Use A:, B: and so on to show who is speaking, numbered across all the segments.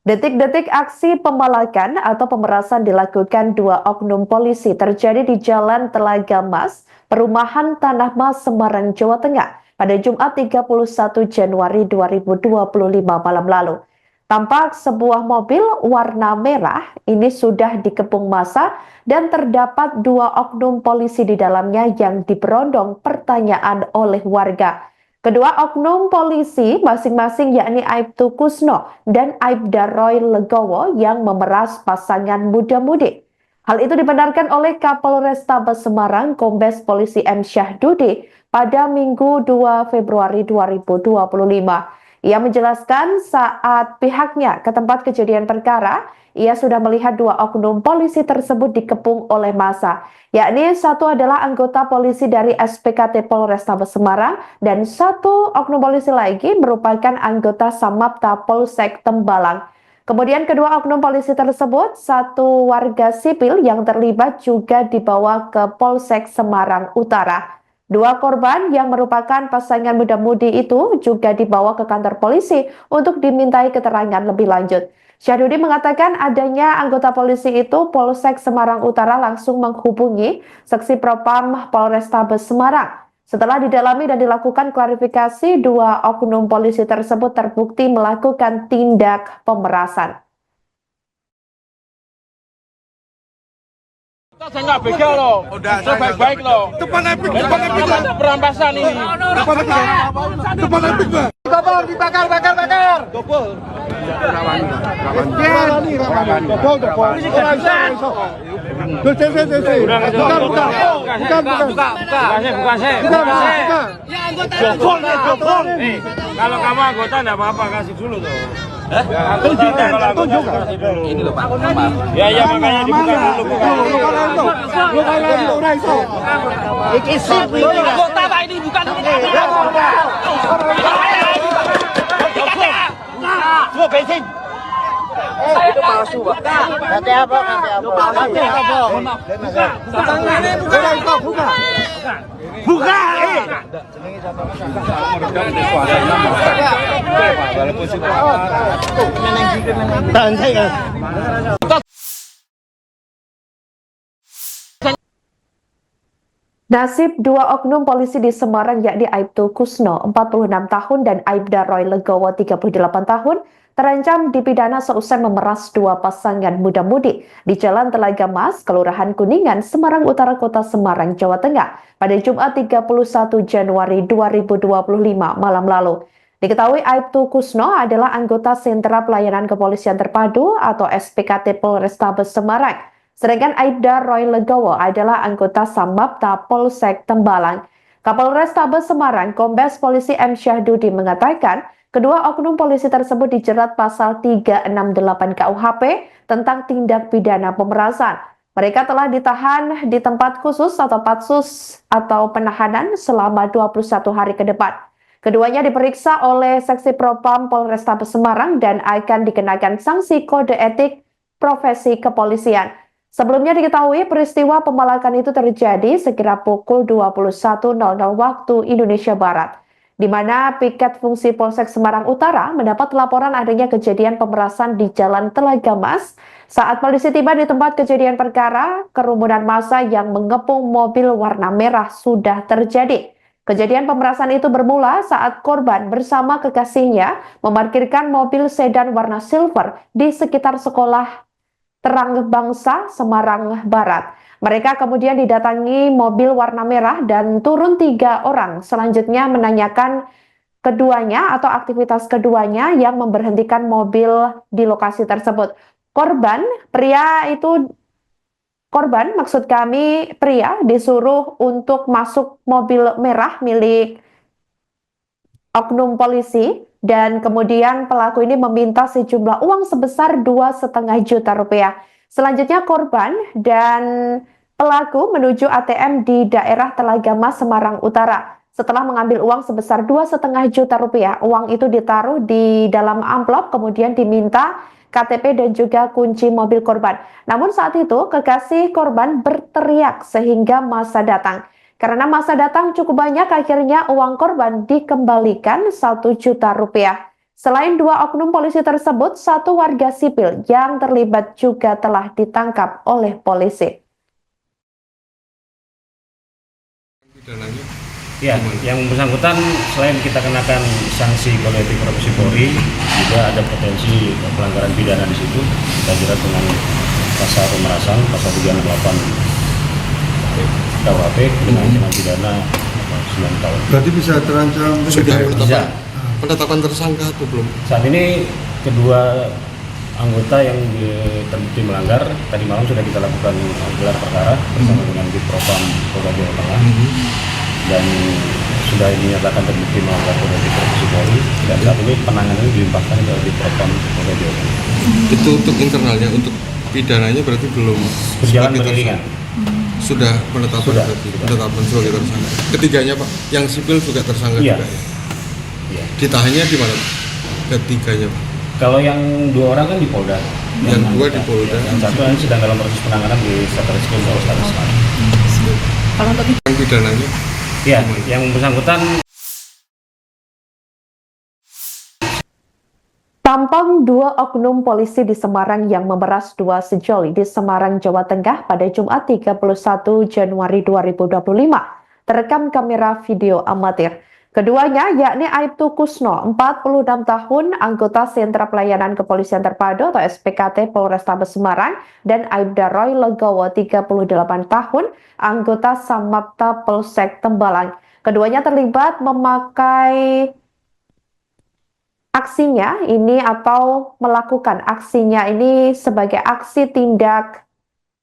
A: Detik-detik aksi pemalakan atau pemerasan dilakukan dua oknum polisi terjadi di Jalan Telaga Mas, Perumahan Tanah Mas, Semarang, Jawa Tengah pada Jumat 31 Januari 2025 malam lalu. Tampak sebuah mobil warna merah ini sudah dikepung massa dan terdapat dua oknum polisi di dalamnya yang diberondong pertanyaan oleh warga. Kedua oknum polisi masing-masing yakni Aibtu Kusno dan Aibda Roy Legowo yang memeras pasangan muda-mudi. Hal itu dibenarkan oleh Kapolrestabes Semarang Kombes Polisi M. Syahdudi pada Minggu 2 Februari 2025. Ia menjelaskan saat pihaknya ke tempat kejadian perkara, ia sudah melihat dua oknum polisi tersebut dikepung oleh massa, yakni satu adalah anggota polisi dari SPKT Polrestabes Semarang dan satu oknum polisi lagi merupakan anggota Samapta Polsek Tembalang. Kemudian kedua oknum polisi tersebut, satu warga sipil yang terlibat juga dibawa ke Polsek Semarang Utara. Dua korban yang merupakan pasangan muda-mudi itu juga dibawa ke kantor polisi untuk dimintai keterangan lebih lanjut. Syahdudi mengatakan adanya anggota polisi itu Polsek Semarang Utara langsung menghubungi Seksi Propam Polrestabes Semarang. Setelah didalami dan dilakukan klarifikasi, dua oknum polisi tersebut terbukti melakukan tindak pemerasan.
B: Saya nggak begal loh, baik-baik loh.
C: Depan Epic, depan Epic.
B: Perampasan ini.
C: Depan Epic, depan Epic, Pak.
B: Gopol dibakar. Gopol.
C: Gopol.
B: Bukan. Kalau kamu anggota nggak apa-apa, kasih dulu tuh. Tunjuk. Ini loh Pak. Ya makanya dibuka dulu. Iki sip ini. Anggota Pak ini bukan. Dua bensin. Itu palsu Pak. Nanti apa? Buka.
A: Nasib dua oknum polisi di Semarang yakni Aibtu Kusno 46 tahun dan Aibda Roy Legowo 38 tahun terancam dipidana seusai memeras dua pasangan muda-mudi di Jalan Telaga Mas, Kelurahan Kuningan, Semarang Utara, Kota Semarang, Jawa Tengah pada Jumat 31 Januari 2025 malam lalu. Diketahui Aibtu Kusno adalah anggota Sentra Pelayanan Kepolisian Terpadu atau SPKT Polrestabes Semarang. Sedangkan Aibda Roy Legowo adalah anggota Samapta Polsek Tembalang. Kapolrestabes Semarang Kombes Polisi M. Syahdudi mengatakan, kedua oknum polisi tersebut dijerat pasal 368 KUHP tentang tindak pidana pemerasan. Mereka telah ditahan di tempat khusus atau patsus atau penahanan selama 21 hari ke depan. Keduanya diperiksa oleh Seksi Propam Polrestabes Semarang dan akan dikenakan sanksi kode etik profesi kepolisian. Sebelumnya diketahui peristiwa pemalakan itu terjadi sekira pukul 21.00 waktu Indonesia Barat, di mana piket fungsi Polsek Semarang Utara mendapat laporan adanya kejadian pemerasan di Jalan Telaga Mas. Saat polisi tiba di tempat kejadian perkara, kerumunan massa yang mengepung mobil warna merah sudah terjadi. Kejadian pemerasan itu bermula saat korban bersama kekasihnya memarkirkan mobil sedan warna silver di sekitar sekolah Terang Bangsa, Semarang Barat. Mereka kemudian didatangi mobil warna merah dan turun 3 orang. Selanjutnya menanyakan keduanya atau aktivitas keduanya yang memberhentikan mobil di lokasi tersebut. Korban maksud kami pria disuruh untuk masuk mobil merah milik oknum polisi. Dan kemudian pelaku ini meminta sejumlah uang sebesar 2,5 juta rupiah. Selanjutnya korban dan pelaku menuju ATM di daerah Telaga Mas, Semarang Utara. Setelah mengambil uang sebesar 2,5 juta rupiah, uang itu ditaruh di dalam amplop, kemudian diminta KTP dan juga kunci mobil korban. Namun saat itu kekasih korban berteriak sehingga massa datang. Karena massa datang cukup banyak, akhirnya uang korban dikembalikan 1 juta rupiah. Selain dua oknum polisi tersebut, satu warga sipil yang terlibat juga telah ditangkap oleh polisi.
B: Ya, yang bersangkutan selain kita kenakan sanksi kode etik profesi Polri, juga ada potensi pelanggaran pidana di situ. Kita jerat dengan pasal pemerasan, pasal 368 KUHP dengan ancaman pidana 9 tahun.
C: Berarti bisa terancam
D: Sudah
B: Bisa.
D: penetapan tersangka atau belum?
B: Saat ini kedua anggota yang terbukti melanggar tadi malam sudah kita lakukan gelar perkara bersama dengan Ditpropam Polda Jawa Tengah dan sudah dinyatakan terbukti melanggar kode etik profesi Polri dan saat ini penanganannya dilimpahkan ke Ditpropam Polda Jawa Tengah.
D: Itu untuk internalnya, untuk pidananya berarti belum
B: Berjalan
D: sebagai
B: beriringan.
D: Sudah penetapan
B: Sudah.
D: berarti, penetapan sebagai tersangka. Ketiganya Pak, yang sipil juga tersangka
B: Iya.
D: juga ya?
B: Iya.
D: Ditahannya di mana Pak? Ketiganya Pak?
B: Kalau yang dua orang kan di Polda.
D: Yang dua di Polda.
B: Yang satu yang sedang dalam proses penanganan di Satreskrim Polresta Selatan.
E: Kalau untuk
D: Yang pidananya?
B: Iya, yang bersangkutan
A: Tampang dua oknum polisi di Semarang yang memeras dua sejoli di Semarang, Jawa Tengah pada Jumat 31 Januari 2025 terekam kamera video amatir. Keduanya yakni Aibtu Kusno, 46 tahun, anggota Sentra Pelayanan Kepolisian Terpadu atau SPKT Polrestabes Semarang, dan Aibda Roy Legowo, 38 tahun, anggota Samapta Polsek Tembalang. Keduanya terlibat memakai aksinya ini atau melakukan aksinya ini sebagai aksi tindak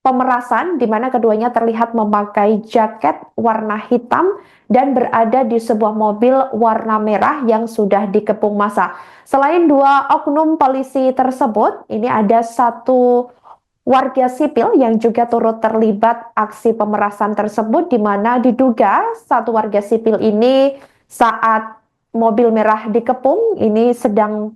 A: pemerasan di mana keduanya terlihat memakai jaket warna hitam dan berada di sebuah mobil warna merah yang sudah dikepung massa. Selain dua oknum polisi tersebut, ini ada satu warga sipil yang juga turut terlibat aksi pemerasan tersebut di mana diduga satu warga sipil ini saat mobil merah dikepung ini sedang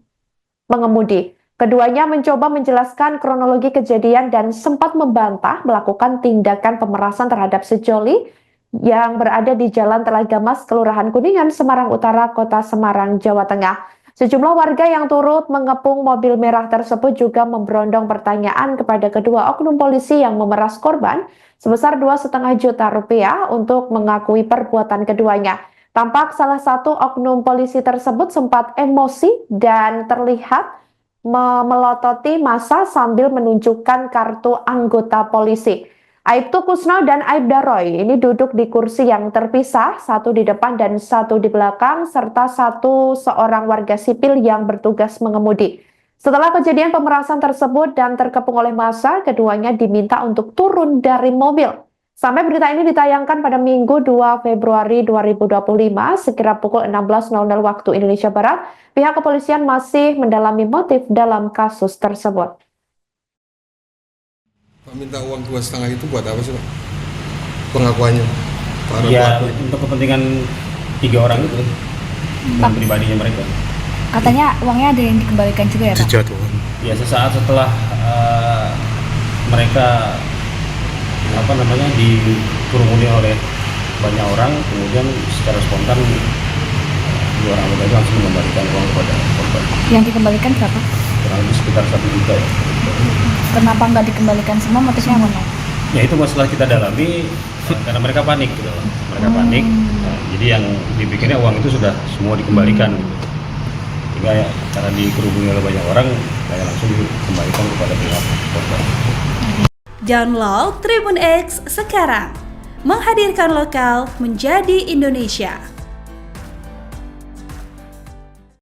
A: mengemudi. Keduanya mencoba menjelaskan kronologi kejadian dan sempat membantah melakukan tindakan pemerasan terhadap sejoli yang berada di Jalan Telaga Mas, Kelurahan Kuningan, Semarang Utara, Kota Semarang, Jawa Tengah. Sejumlah warga yang turut mengepung mobil merah tersebut juga memberondong pertanyaan kepada kedua oknum polisi yang memeras korban sebesar 2,5 juta rupiah untuk mengakui perbuatan keduanya. Tampak salah satu oknum polisi tersebut sempat emosi dan terlihat melototi massa sambil menunjukkan kartu anggota polisi. Aibtu Kusno dan Aibda Roy ini duduk di kursi yang terpisah, satu di depan dan satu di belakang, serta seorang warga sipil yang bertugas mengemudi. Setelah kejadian pemerasan tersebut dan terkepung oleh massa, keduanya diminta untuk turun dari mobil. Sampai berita ini ditayangkan pada Minggu 2 Februari 2025 sekira pukul 16.00 waktu Indonesia Barat, pihak kepolisian masih mendalami motif dalam kasus tersebut.
D: Pak minta uang 2,5 itu buat apa sih Pak? Pengakuannya? Para
B: ya
D: pelaku.
B: untuk kepentingan 3 orang itu dan pribadinya mereka.
E: katanya uangnya ada yang dikembalikan juga ya Pak?
D: Dijatuhkan.
B: Ya sesaat setelah mereka dikerumuni oleh banyak orang, kemudian secara spontan 2 orang anggota itu langsung mengembalikan uang kepada korban.
E: Yang dikembalikan berapa?
B: Kurang lebih sekitar 1 juta ya.
E: Kenapa nggak dikembalikan semua, motifnya apa?
B: Ya itu masalah kita dalami karena mereka panik gitu loh. Mereka panik. Nah, jadi yang dipikirnya uang itu sudah semua dikembalikan gitu. Sehingga ya, karena dikerumuni oleh banyak orang, saya langsung dikembalikan kepada pihak korban.
F: Download Tribun X sekarang, menghadirkan lokal menjadi Indonesia.